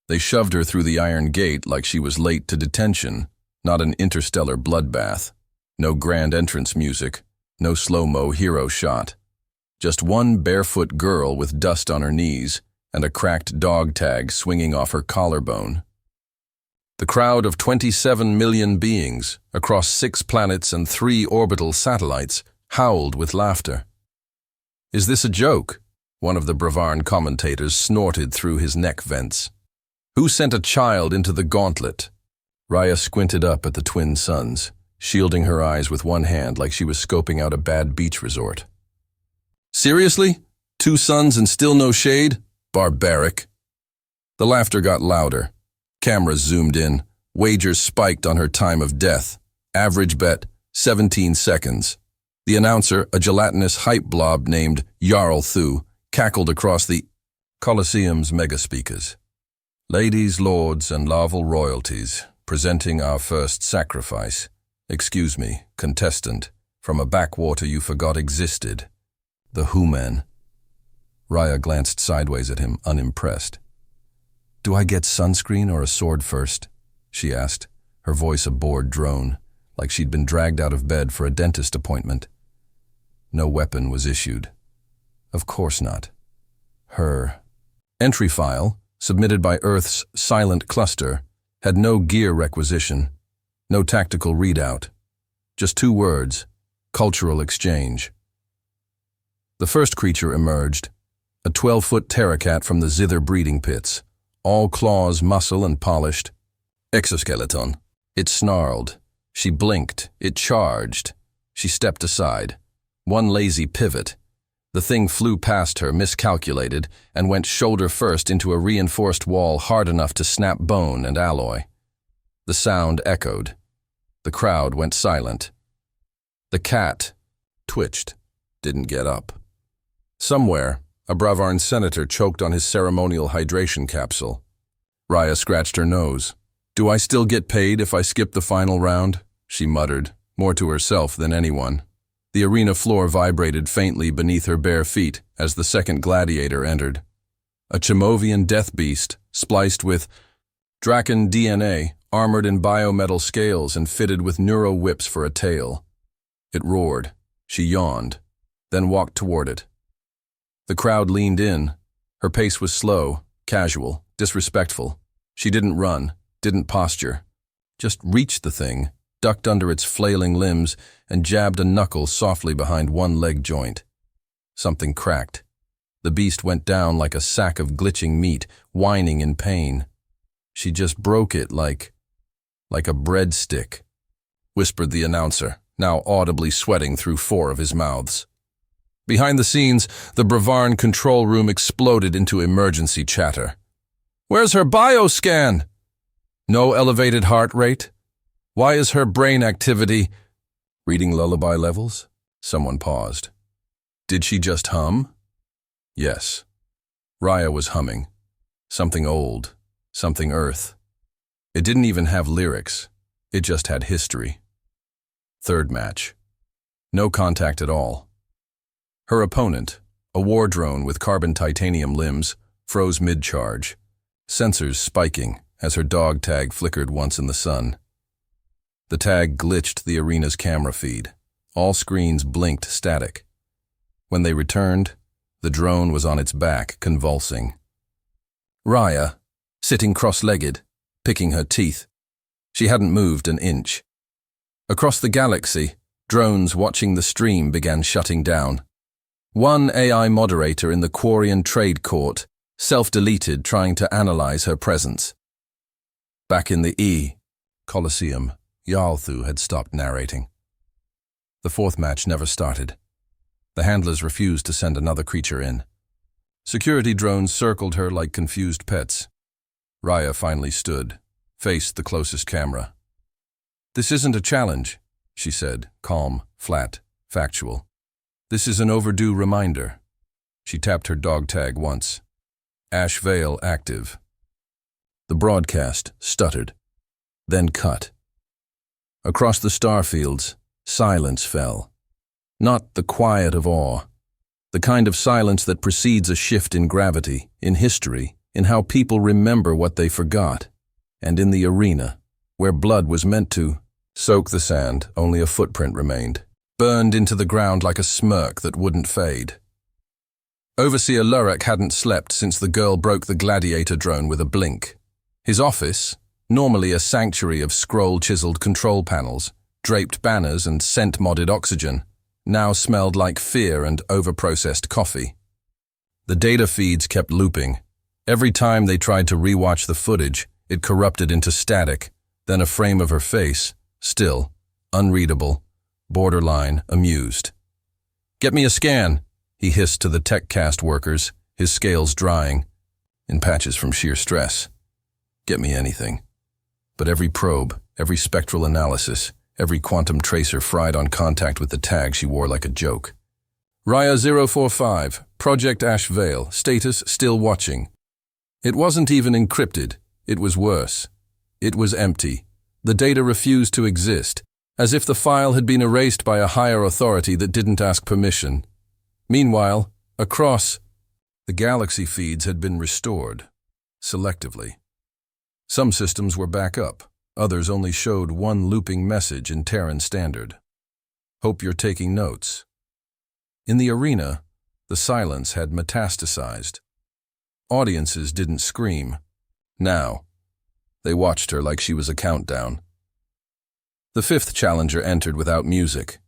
They shoved her through the iron gate like she was late to detention, not an interstellar bloodbath. No grand entrance music, no slow-mo hero shot. Just one barefoot girl with dust on her knees and a cracked dog tag swinging off her collarbone. The crowd of 27 million beings across 6 planets and 3 orbital satellites howled with laughter. "Is this a joke?" one of the Bravarn commentators snorted through his neck vents. "Who sent a child into the gauntlet?" Raya squinted up at the twin suns, shielding her eyes with one hand like she was scoping out a bad beach resort. "Seriously? 2 suns and still no shade? Barbaric." The laughter got louder. Cameras zoomed in. Wagers spiked on her time of death. Average bet, 17 seconds. The announcer, a gelatinous hype blob named Jarl Thu, cackled across the Colosseum's megaspeakers. "Ladies, lords, and larval royalties, presenting our first sacrifice. Excuse me, contestant, from a backwater you forgot existed. The Human." Raya glanced sideways at him, unimpressed. "Do I get sunscreen or a sword first?" she asked, her voice a bored drone, like she'd been dragged out of bed for a dentist appointment. No weapon was issued. Of course not. Her entry file, submitted by Earth's silent cluster, had no gear requisition, no tactical readout. Just 2 words: cultural exchange. The first creature emerged, a 12-foot terracat from the zither breeding pits, all claws, muscle, and polished. "Exoskeleton." It snarled. She blinked. It charged. She stepped aside. One lazy pivot. The thing flew past her, miscalculated, and went shoulder first into a reinforced wall hard enough to snap bone and alloy. The sound echoed. The crowd went silent. The cat twitched, didn't get up. Somewhere, a Bravarn senator choked on his ceremonial hydration capsule. Raya scratched her nose. "Do I still get paid if I skip the final round?" she muttered, more to herself than anyone. The arena floor vibrated faintly beneath her bare feet as the second gladiator entered. A Chimovian death beast, spliced with Draken DNA, armored in biometal scales and fitted with neuro whips for a tail. It roared. She yawned, then walked toward it. The crowd leaned in. Her pace was slow, casual, disrespectful. She didn't run, didn't posture. Just reached the thing, ducked under its flailing limbs, and jabbed a knuckle softly behind one leg joint. Something cracked. The beast went down like a sack of glitching meat, whining in pain. She just broke it like a breadstick, whispered the announcer, now audibly sweating through 4 of his mouths. Behind the scenes, the Bravarn control room exploded into emergency chatter. "Where's her bioscan? No elevated heart rate? Why is her brain activity reading lullaby levels?" Someone paused. Did she just hum? Yes. Raya was humming. Something old, something Earth. It didn't even have lyrics. It just had history. Third match. No contact at all. Her opponent, a war drone with carbon titanium limbs, froze mid-charge, sensors spiking as her dog tag flickered once in the sun. The tag glitched the arena's camera feed. All screens blinked static. When they returned, the drone was on its back, convulsing. Raya, sitting cross-legged, picking her teeth. She hadn't moved an inch. Across the galaxy, drones watching the stream began shutting down. One AI moderator in the Quarian trade court self-deleted trying to analyze her presence. Back in the Colosseum, Jarl Thu had stopped narrating. The 4th match never started. The handlers refused to send another creature in. Security drones circled her like confused pets. Raya finally stood, faced the closest camera. "This isn't a challenge," she said, calm, flat, factual. "This is an overdue reminder." She tapped her dog tag once. Ash Veil active. The broadcast stuttered, then cut. Across the starfields, silence fell. Not the quiet of awe, the kind of silence that precedes a shift in gravity, in history, in how people remember what they forgot, and in the arena, where blood was meant to soak the sand, only a footprint remained, burned into the ground like a smirk that wouldn't fade. Overseer Lurek hadn't slept since the girl broke the gladiator drone with a blink. His office, normally a sanctuary of scroll-chiseled control panels, draped banners and scent-modded oxygen, now smelled like fear and overprocessed coffee. The data feeds kept looping. Every time they tried to rewatch the footage, it corrupted into static, then a frame of her face, still, unreadable, borderline amused. "Get me a scan," he hissed to the TechCast workers, his scales drying, in patches from sheer stress. Get me anything. But every probe, every spectral analysis, every quantum tracer fried on contact with the tag she wore like a joke. Raya 045, Project Ash Vale, status still watching. It wasn't even encrypted. It was worse. It was empty. The data refused to exist, as if the file had been erased by a higher authority that didn't ask permission. Meanwhile, across, the galaxy feeds had been restored, selectively. Some systems were back up, others only showed one looping message in Terran Standard. Hope you're taking notes. In the arena, the silence had metastasized. Audiences didn't scream. Now, they watched her like she was a countdown. The fifth challenger entered without music.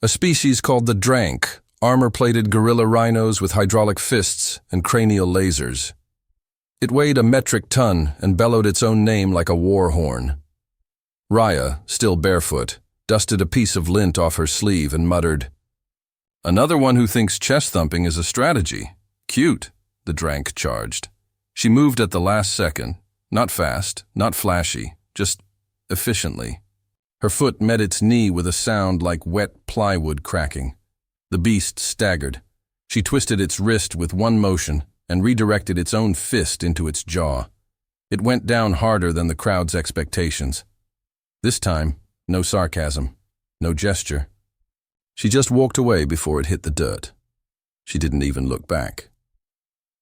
A species called the Drank, armor-plated gorilla rhinos with hydraulic fists and cranial lasers. It weighed a metric ton and bellowed its own name like a war horn. Raya, still barefoot, dusted a piece of lint off her sleeve and muttered, "Another one who thinks chest-thumping is a strategy. Cute," the Drank charged. She moved at the last second, not fast, not flashy, just efficiently. Her foot met its knee with a sound like wet plywood cracking. The beast staggered. She twisted its wrist with one motion and redirected its own fist into its jaw. It went down harder than the crowd's expectations. This time, no sarcasm, no gesture. She just walked away before it hit the dirt. She didn't even look back.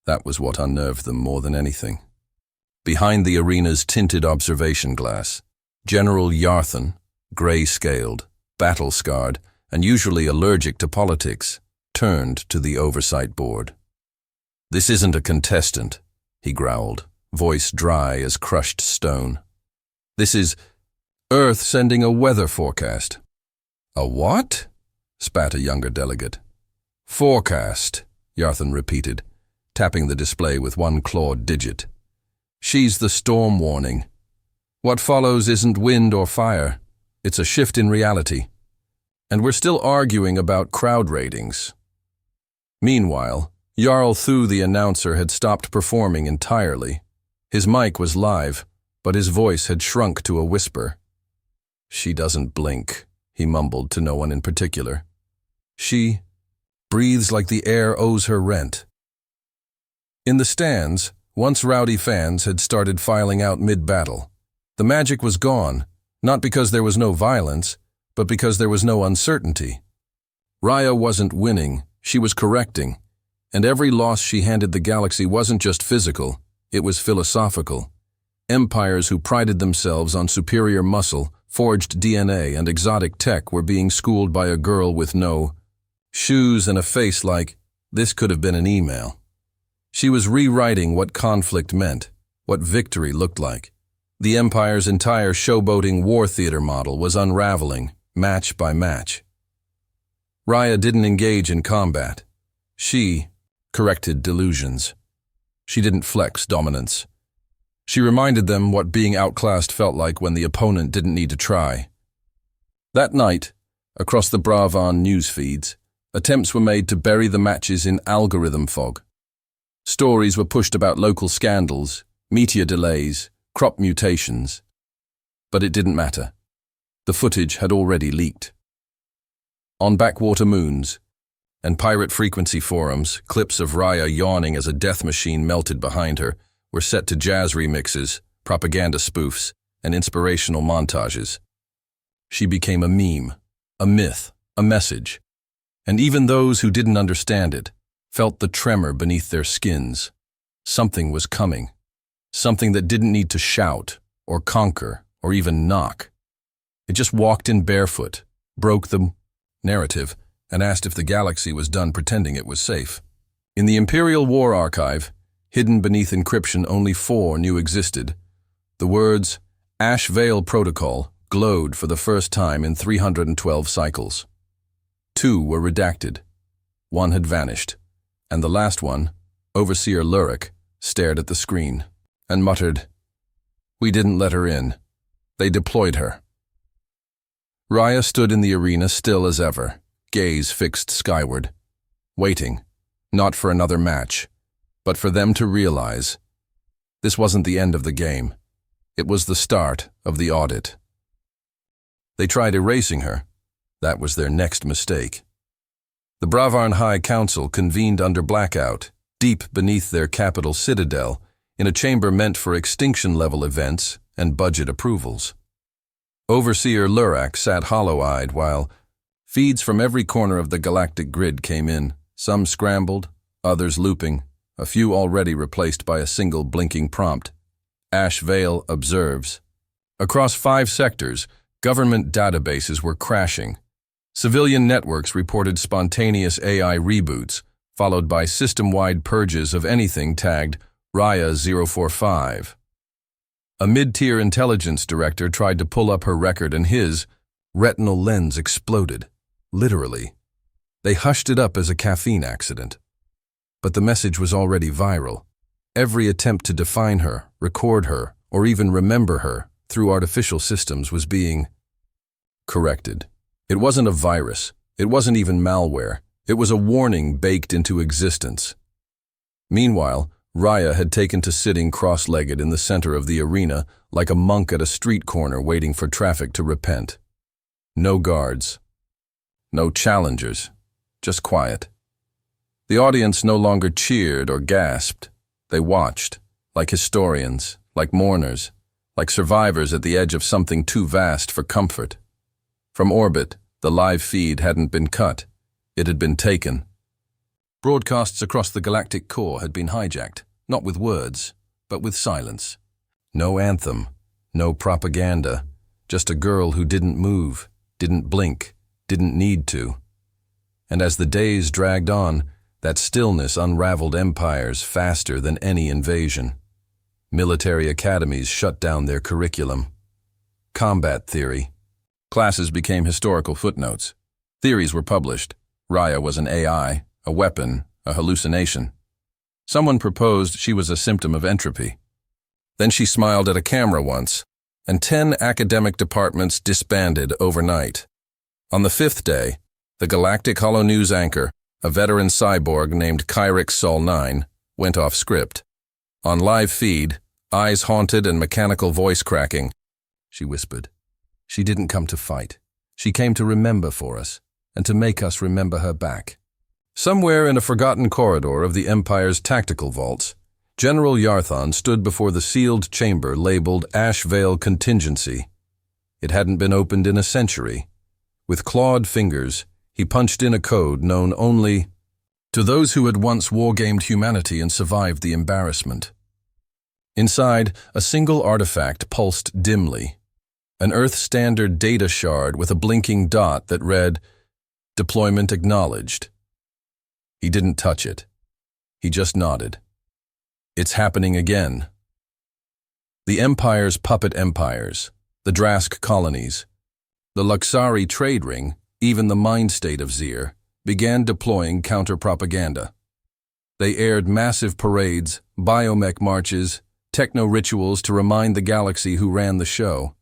That was what unnerved them more than anything. Behind the arena's tinted observation glass, General Yarthan, gray-scaled, battle-scarred, and usually allergic to politics, turned to the oversight board. "This isn't a contestant," he growled, voice dry as crushed stone. "This is Earth sending a weather forecast." "A what?" spat a younger delegate. "Forecast," Yarthan repeated, tapping the display with one clawed digit. "She's the storm warning. What follows isn't wind or fire. It's a shift in reality. And we're still arguing about crowd ratings." Meanwhile, Jarl Thu the announcer had stopped performing entirely. His mic was live, but his voice had shrunk to a whisper. "She doesn't blink," he mumbled to no one in particular. "She breathes like the air owes her rent." In the stands, once rowdy fans had started filing out mid-battle. The magic was gone, not because there was no violence, but because there was no uncertainty. Raya wasn't winning, she was correcting, and every loss she handed the galaxy wasn't just physical, it was philosophical. Empires who prided themselves on superior muscle, forged DNA, and exotic tech were being schooled by a girl with no shoes and a face like, this could have been an email. She was rewriting what conflict meant, what victory looked like. The Empire's entire showboating war theater model was unraveling, match by match. Raya didn't engage in combat. She corrected delusions. She didn't flex dominance. She reminded them what being outclassed felt like when the opponent didn't need to try. That night, across the Bravan news feeds, attempts were made to bury the matches in algorithm fog. Stories were pushed about local scandals, meteor delays, crop mutations. But it didn't matter. The footage had already leaked. On backwater moons and pirate frequency forums, clips of Raya yawning as a death machine melted behind her were set to jazz remixes, propaganda spoofs, and inspirational montages. She became a meme, a myth, a message, and even those who didn't understand it felt the tremor beneath their skins. Something was coming. Something that didn't need to shout, or conquer, or even knock. It just walked in barefoot, broke the narrative, and asked if the galaxy was done pretending it was safe. In the Imperial War Archive, hidden beneath encryption only 4 knew existed. The words Ash Veil Protocol glowed for the first time in 312 cycles. 2 were redacted. 1 had vanished, and the last one, Overseer Lurik, stared at the screen and muttered, "We didn't let her in. They deployed her." Raya stood in the arena still as ever, gaze fixed skyward, waiting, not for another match, but for them to realize this wasn't the end of the game. It was the start of the audit. They tried erasing her. That was their next mistake. The Bravarn High Council convened under blackout, deep beneath their capital citadel, in a chamber meant for extinction-level events and budget approvals. Overseer Lurik sat hollow-eyed while feeds from every corner of the galactic grid came in, some scrambled, others looping, a few already replaced by a single blinking prompt. Ash Veil observes. Across 5 sectors, government databases were crashing. Civilian networks reported spontaneous AI reboots, followed by system-wide purges of anything tagged Raya 045. A mid-tier intelligence director tried to pull up her record and his retinal lens exploded, literally. They hushed it up as a caffeine accident. But the message was already viral. Every attempt to define her, record her, or even remember her through artificial systems was being corrected. It wasn't a virus. It wasn't even malware. It was a warning baked into existence. Meanwhile, Raya had taken to sitting cross-legged in the center of the arena like a monk at a street corner waiting for traffic to repent. No guards. No challengers. Just quiet. The audience no longer cheered or gasped. They watched, like historians, like mourners, like survivors at the edge of something too vast for comfort. From orbit, the live feed hadn't been cut. It had been taken. Broadcasts across the galactic core had been hijacked, not with words, but with silence. No anthem, no propaganda, just a girl who didn't move, didn't blink, didn't need to. And as the days dragged on, that stillness unraveled empires faster than any invasion. Military academies shut down their curriculum. Combat theory. Classes became historical footnotes. Theories were published. Raya was an AI, a weapon, a hallucination. Someone proposed she was a symptom of entropy. Then she smiled at a camera once, and 10 academic departments disbanded overnight. On the 5th day, the Galactic Holo News anchor, a veteran cyborg named Kyrix Sol 9, went off script. On live feed, eyes haunted and mechanical voice cracking, she whispered. She didn't come to fight. She came to remember for us, and to make us remember her back. Somewhere in a forgotten corridor of the Empire's tactical vaults, General Yarthon stood before the sealed chamber labeled Ash Veil Contingency. It hadn't been opened in a century. With clawed fingers, he punched in a code known only to those who had once wargamed humanity and survived the embarrassment. Inside, a single artifact pulsed dimly, an Earth-standard data shard with a blinking dot that read, "Deployment acknowledged." He didn't touch it. He just nodded. It's happening again. The Empire's puppet empires, the Drask colonies, the Luxari trade ring, even the mind state of Zir, began deploying counter-propaganda. They aired massive parades, biomech marches, techno-rituals to remind the galaxy who ran the show.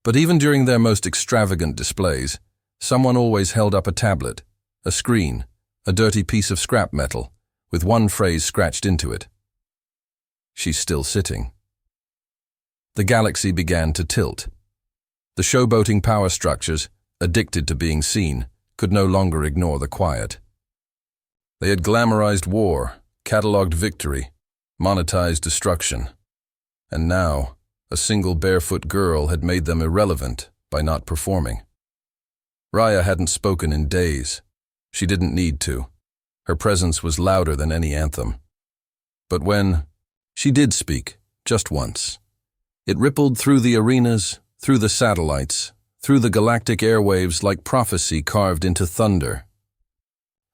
But even during their most extravagant displays, someone always held up a tablet, a screen, a dirty piece of scrap metal, with one phrase scratched into it. She's still sitting. The galaxy began to tilt. The showboating power structures, addicted to being seen, could no longer ignore the quiet. They had glamorized war, cataloged victory, monetized destruction. And now, a single barefoot girl had made them irrelevant by not performing. Raya hadn't spoken in days. She didn't need to. Her presence was louder than any anthem. But when she did speak, just once, it rippled through the arenas, through the satellites, through the galactic airwaves like prophecy carved into thunder.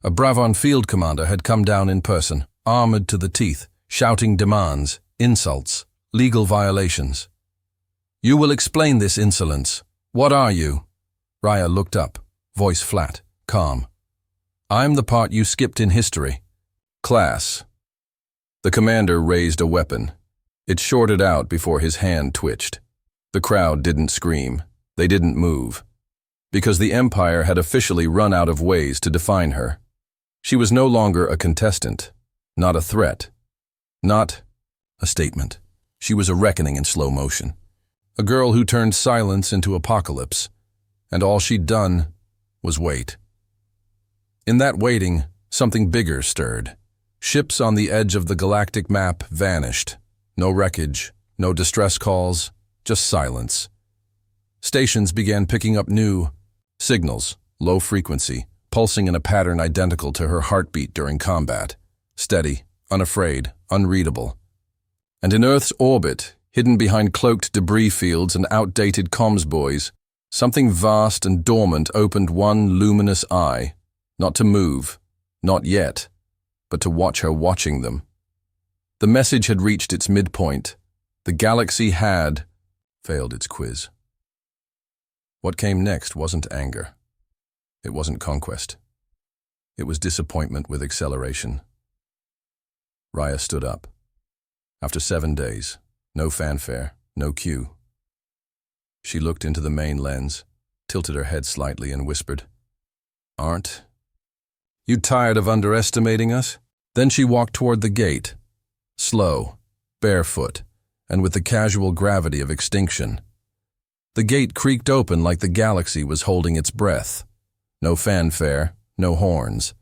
A Bravon field commander had come down in person, armored to the teeth, shouting demands, insults, legal violations. "You will explain this insolence. What are you?" Raya looked up, voice flat, calm. "I'm the part you skipped in history. Class." The commander raised a weapon. It shorted out before his hand twitched. The crowd didn't scream. They didn't move. Because the Empire had officially run out of ways to define her. She was no longer a contestant, not a threat, not a statement. She was a reckoning in slow motion. A girl who turned silence into apocalypse, and all she'd done was wait. In that waiting, something bigger stirred. Ships on the edge of the galactic map vanished. No wreckage, no distress calls, just silence. Stations began picking up new signals, low frequency, pulsing in a pattern identical to her heartbeat during combat. Steady, unafraid, unreadable. And in Earth's orbit, hidden behind cloaked debris fields and outdated comms buoys, something vast and dormant opened one luminous eye, not to move, not yet, but to watch her watching them. The message had reached its midpoint. The galaxy had failed its quiz. What came next wasn't anger. It wasn't conquest. It was disappointment with acceleration. Raya stood up. After 7 days, no fanfare, no cue. She looked into the main lens, tilted her head slightly and whispered, "Aren't you tired of underestimating us?" Then she walked toward the gate, slow, barefoot, and with the casual gravity of extinction. The gate creaked open like the galaxy was holding its breath. No fanfare, no horns.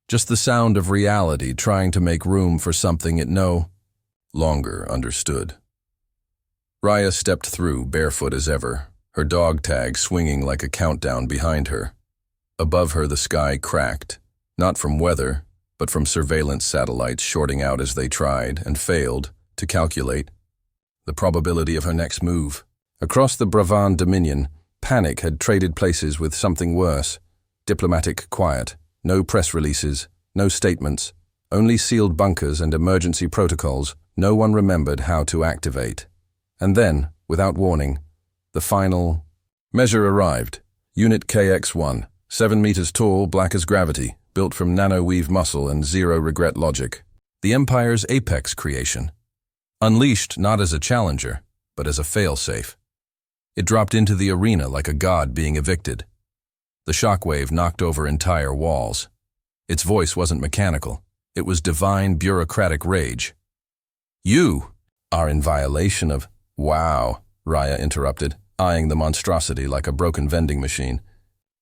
Just the sound of reality trying to make room for something it no longer understood. Raya stepped through, barefoot as ever, her dog tag swinging like a countdown behind her. Above her the sky cracked, not from weather, but from surveillance satellites shorting out as they tried and failed to calculate the probability of her next move. Across the Bravon Dominion, panic had traded places with something worse. Diplomatic quiet, no press releases, no statements, only sealed bunkers and emergency protocols no one remembered how to activate. And then, without warning, the final measure arrived. Unit KX-1, 7 meters tall, black as gravity, built from nano-weave muscle and zero-regret logic. The Empire's apex creation. Unleashed not as a challenger, but as a fail-safe. It dropped into the arena like a god being evicted. The shockwave knocked over entire walls. Its voice wasn't mechanical. It was divine bureaucratic rage. "You are in violation of—" "Wow," Raya interrupted, eyeing the monstrosity like a broken vending machine.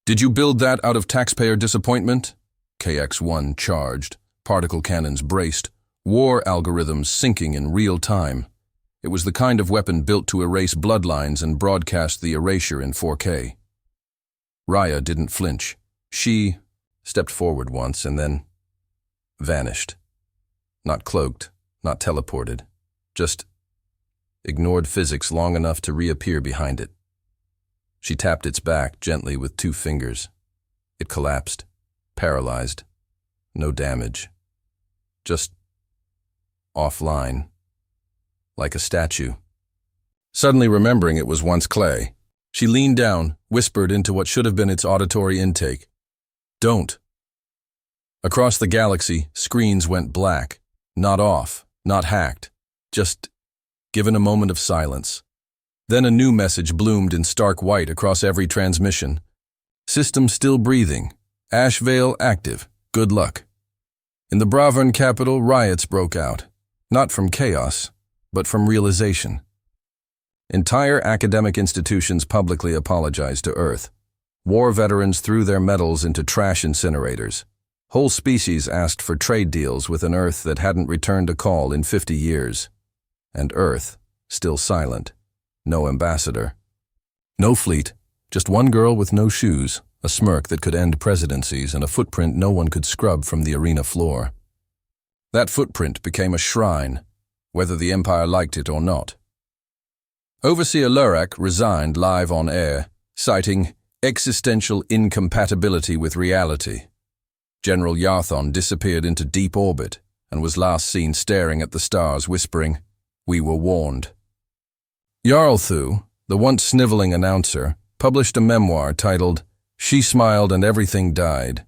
"Did you build that out of taxpayer disappointment?" KX-1 charged, particle cannons braced, war algorithms syncing in real time. It was the kind of weapon built to erase bloodlines and broadcast the erasure in 4K. Raya didn't flinch. She stepped forward once and then vanished. Not cloaked, not teleported, just ignored physics long enough to reappear behind it. She tapped its back gently with 2 fingers. It collapsed, paralyzed, no damage, just offline, like a statue. Suddenly remembering it was once clay, she leaned down, whispered into what should have been its auditory intake. "Don't." Across the galaxy, screens went black, not off, not hacked, just given a moment of silence. Then a new message bloomed in stark white across every transmission. "System still breathing. Ash Veil active. Good luck." In the Bravon capital, riots broke out, not from chaos, but from realization. Entire academic institutions publicly apologized to Earth. War veterans threw their medals into trash incinerators. Whole species asked for trade deals with an Earth that hadn't returned a call in 50 years. And Earth, still silent. No ambassador. No fleet, just one girl with no shoes, a smirk that could end presidencies, and a footprint no one could scrub from the arena floor. That footprint became a shrine, whether the Empire liked it or not. Overseer Lurak resigned live on air, citing existential incompatibility with reality. General Yarthon disappeared into deep orbit and was last seen staring at the stars, whispering, "We were warned." Jarlthu, the once sniveling announcer, published a memoir titled She Smiled and Everything Died.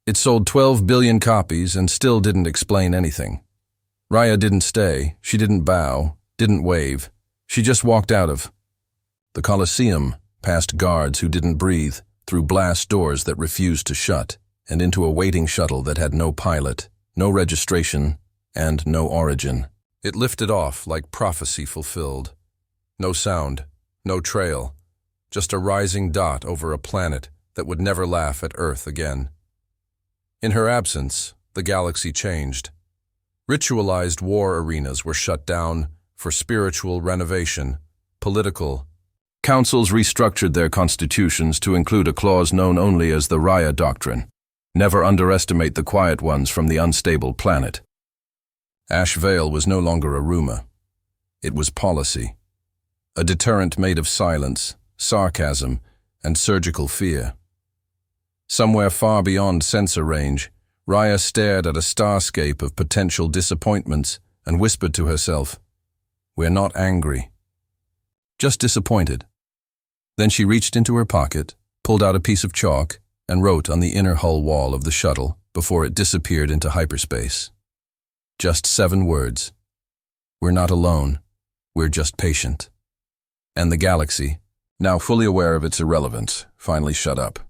It sold 12 billion copies and still didn't explain anything. Raya didn't stay, she didn't bow, didn't wave. She just walked out of the Colosseum, past guards who didn't breathe, through blast doors that refused to shut, and into a waiting shuttle that had no pilot, no registration, and no origin. It lifted off like prophecy fulfilled. No sound, no trail, just a rising dot over a planet that would never laugh at Earth again. In her absence, the galaxy changed. Ritualized war arenas were shut down for spiritual renovation, political. Councils restructured their constitutions to include a clause known only as the Raya Doctrine. Never underestimate the quiet ones from the unstable planet. Ash Vale was no longer a rumor. It was policy. A deterrent made of silence, sarcasm, and surgical fear. Somewhere far beyond sensor range, Raya stared at a starscape of potential disappointments and whispered to herself, "We're not angry. Just disappointed." Then she reached into her pocket, pulled out a piece of chalk, and wrote on the inner hull wall of the shuttle before it disappeared into hyperspace. Just 7 words. "We're not alone. We're just patient." And the galaxy, now fully aware of its irrelevance, finally shut up.